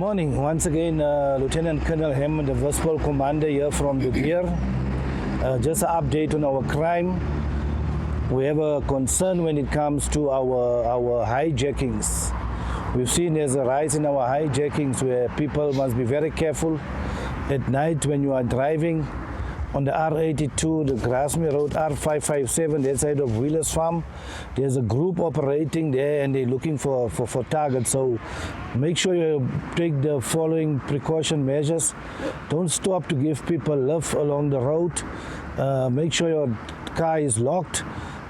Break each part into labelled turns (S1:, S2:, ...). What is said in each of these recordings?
S1: morning. Once again, Lieutenant Colonel Hammond, the Versatile Commander here from the Deur. Just an update on our crime. We have a concern when it comes to our hijackings. We've seen there's a rise in our hijackings where people must be very careful at night when you are driving on the R82, the Grasmere Road, R557, that side of Wheeler's Farm. There's a group operating there and they're looking for targets. So make sure you take the following precaution measures. Don't stop to give people love along the road. Make sure your car is locked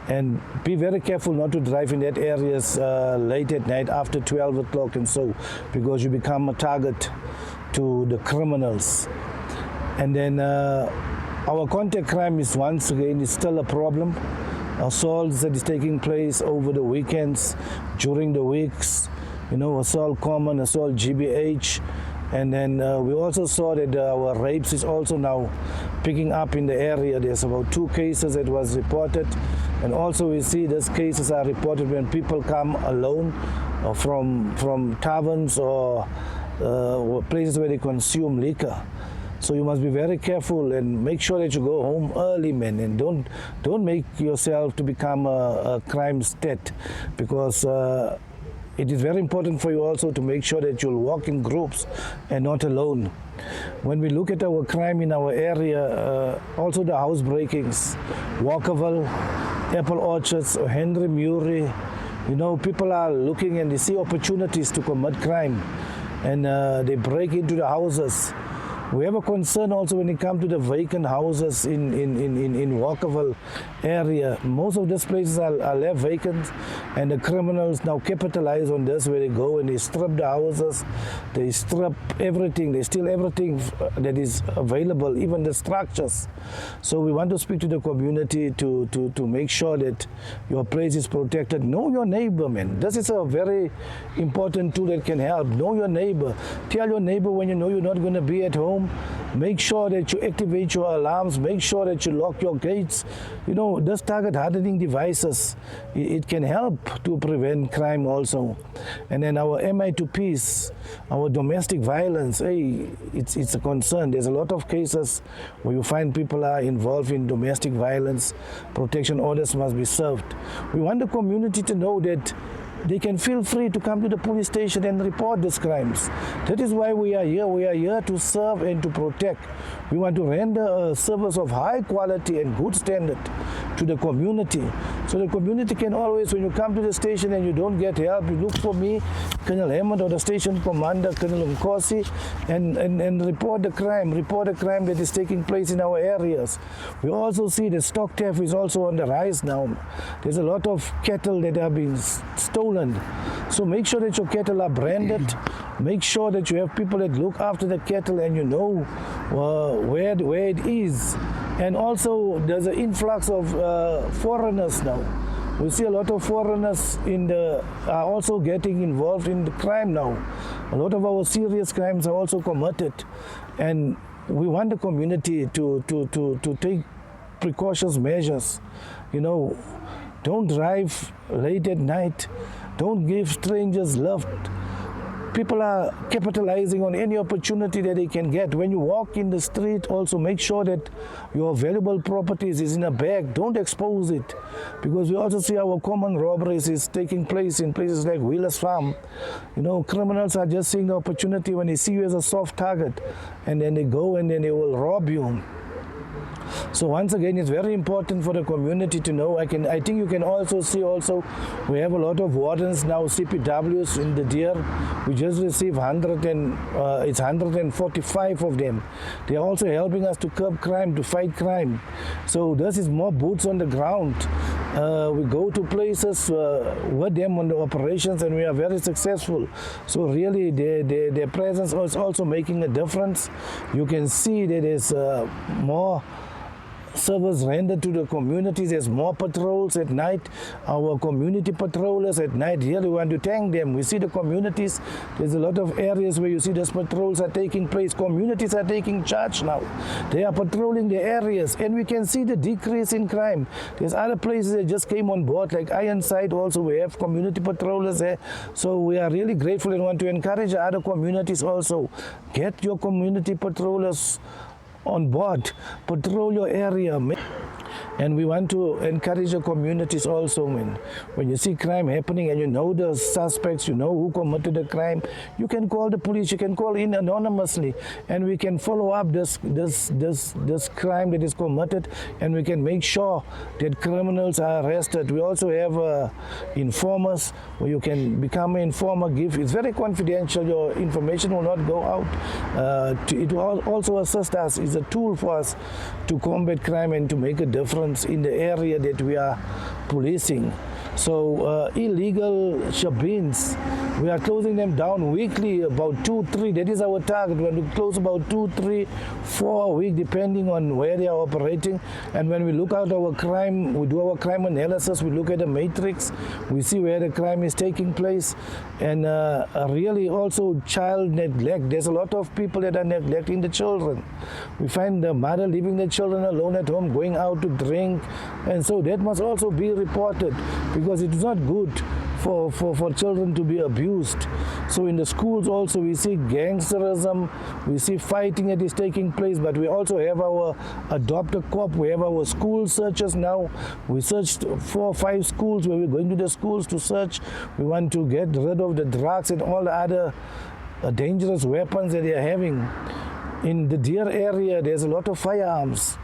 S1: and be very careful not to drive in that areas late at night after 12 o'clock and so, because you become a target to the criminals. And then our contact crime is once again is still a problem. Assaults that is taking place over the weekends, during the weeks, assault common, assault GBH. And then we also saw that our rapes is also now picking up in the area. There's about 2 cases that was reported. And also we see these cases are reported when people come alone or from taverns or places where they consume liquor. So you must be very careful and make sure that you go home early, man, and don't make yourself to become a crime state, because it is very important for you also to make sure that you'll walk in groups and not alone. When we look at our crime in our area, also the house breakings, Walkerville, Apple Orchards, Henry Murray, people are looking and they see opportunities to commit crime, and they break into the houses. We have a concern also when it comes to the vacant houses in Walkerville area. Most of these places are left vacant, and the criminals now capitalize on this, where they go and they strip the houses, they strip everything, they steal everything that is available, even the structures. So we want to speak to the community to make sure that your place is protected. Know your neighbor, man. This is a very important tool that can help. Know your neighbor. Tell your neighbor when you know you're not going to be at home. Make sure that you activate your alarms. Make sure that you lock your gates. This target hardening devices, it can help to prevent crime also. And then our MI to peace, our domestic violence, it's a concern. There's a lot of cases where you find people are involved in domestic violence. Protection orders must be served. We want the community to know that they can feel free to come to the police station and report these crimes. That is why we are here. We are here to serve and to protect. We want to render a service of high quality and good standard to the community. So the community can always, when you come to the station and you don't get help, you look for me, Colonel Hammond, or the station commander, Colonel Nkosi, and report the crime that is taking place in our areas. We also see that stock theft is also on the rise now. There's a lot of cattle that have been stolen. So make sure that your cattle are branded. Make sure that you have people that look after the cattle and you know where it is. And also there's an influx of foreigners now. We see a lot of foreigners are also getting involved in the crime now. A lot of our serious crimes are also committed. And we want the community to take precautions measures. Don't drive late at night. Don't give strangers love. People are capitalizing on any opportunity that they can get. When you walk in the street, also make sure that your valuable properties is in a bag. Don't expose it, because we also see our common robberies is taking place in places like Wheeler's Farm. Criminals are just seeing the opportunity when they see you as a soft target, and then they go and then they will rob you. So once again, it's very important for the community to know. I think you can also see we have a lot of wardens now, CPWs in the Deur. We just received 145 of them. They are also helping us to curb crime, to fight crime. So this is more boots on the ground. We go to places with them on the operations, and we are very successful. So really, their presence is also making a difference. You can see that there's more service rendered to the communities. There's more patrols at night. Our community patrollers at night, really want to thank them. We see the communities. There's a lot of areas where you see those patrols are taking place. Communities are taking charge now. They are patrolling the areas, and we can see the decrease in crime. There's other places that just came on board, like Ironside also. We have community patrollers there. So we are really grateful and want to encourage other communities also. Get your community patrollers on board, patrol your area. And we want to encourage the communities also, when you see crime happening and you know the suspects, you know who committed the crime, you can call the police, you can call in anonymously, and we can follow up this crime that is committed, and we can make sure that criminals are arrested. We also have informers where you can become an informer. It's very confidential. Your information will not go out. It will also assist us. It's a tool for us to combat crime and to make a difference in the area that we are policing. So illegal shebeens, we are closing them down weekly, about 2-3. That is our target. We want to close about 2-3-4 a week, depending on where they are operating. And when we look at our crime, we do our crime analysis, we look at the matrix, we see where the crime is taking place. And really also child neglect. There's a lot of people that are neglecting the children. We find the mother leaving the children alone at home, going out to drink. And so that must also be reported, because it is not good for children to be abused. So in the schools also we see gangsterism, we see fighting that is taking place, but we also have our Adopt a Cop, we have our school searches now. We searched 4 or 5 schools where we're going to the schools to search. We want to get rid of the drugs and all the other dangerous weapons that they are having. In the Deur area, there's a lot of firearms.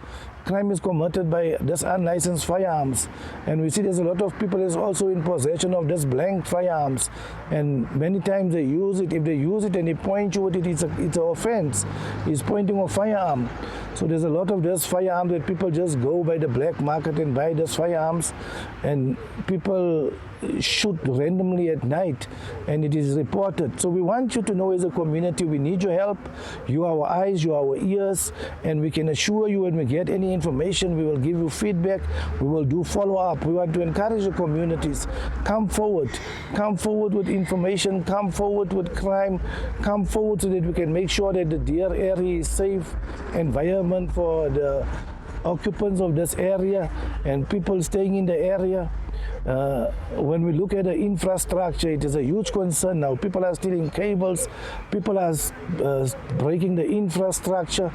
S1: Crime is committed by this unlicensed firearms, and we see there's a lot of people that's also in possession of this blank firearms, and many times they use it. If they use it and they point you with it, it's an offense. It's pointing a firearm. So there's a lot of this firearms that people just go by the black market and buy these firearms, and people shoot randomly at night, and it is reported. So we want you to know, as a community, we need your help. You are our eyes, you are our ears, and we can assure you when we get any information, we will give you feedback, we will do follow-up. We want to encourage the communities, come forward with information, come forward with crime, come forward so that we can make sure that the Deur area is safe environment for the occupants of this area and people staying in the area. When we look at the infrastructure, it is a huge concern now. People are stealing cables, people are breaking the infrastructure,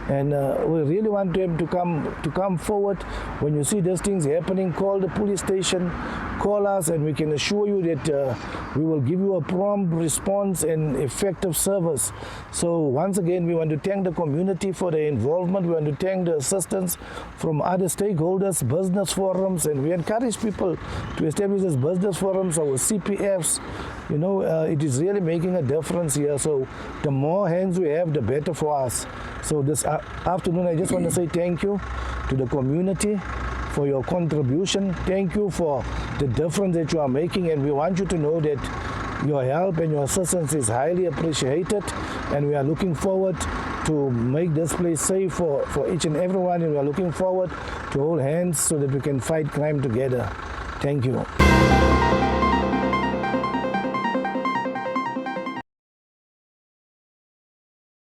S1: and we really want them to come forward. When you see these things happening, call the police station, call us, and we can assure you that we will give you a prompt response and effective service. So once again, we want to thank the community for their involvement. We want to thank the assistance from other stakeholders, business forums, and we encourage people to establish these business forums, our CPFs. You know, it is really making a difference here. So the more hands we have, the better for us. So this afternoon, I just want to say thank you to the community for your contribution. Thank you for the difference that you are making, and we want you to know that your help and your assistance is highly appreciated, and we are looking forward to make this place safe for each and everyone, and we are looking forward to hold hands so that we can fight crime together. Thank you.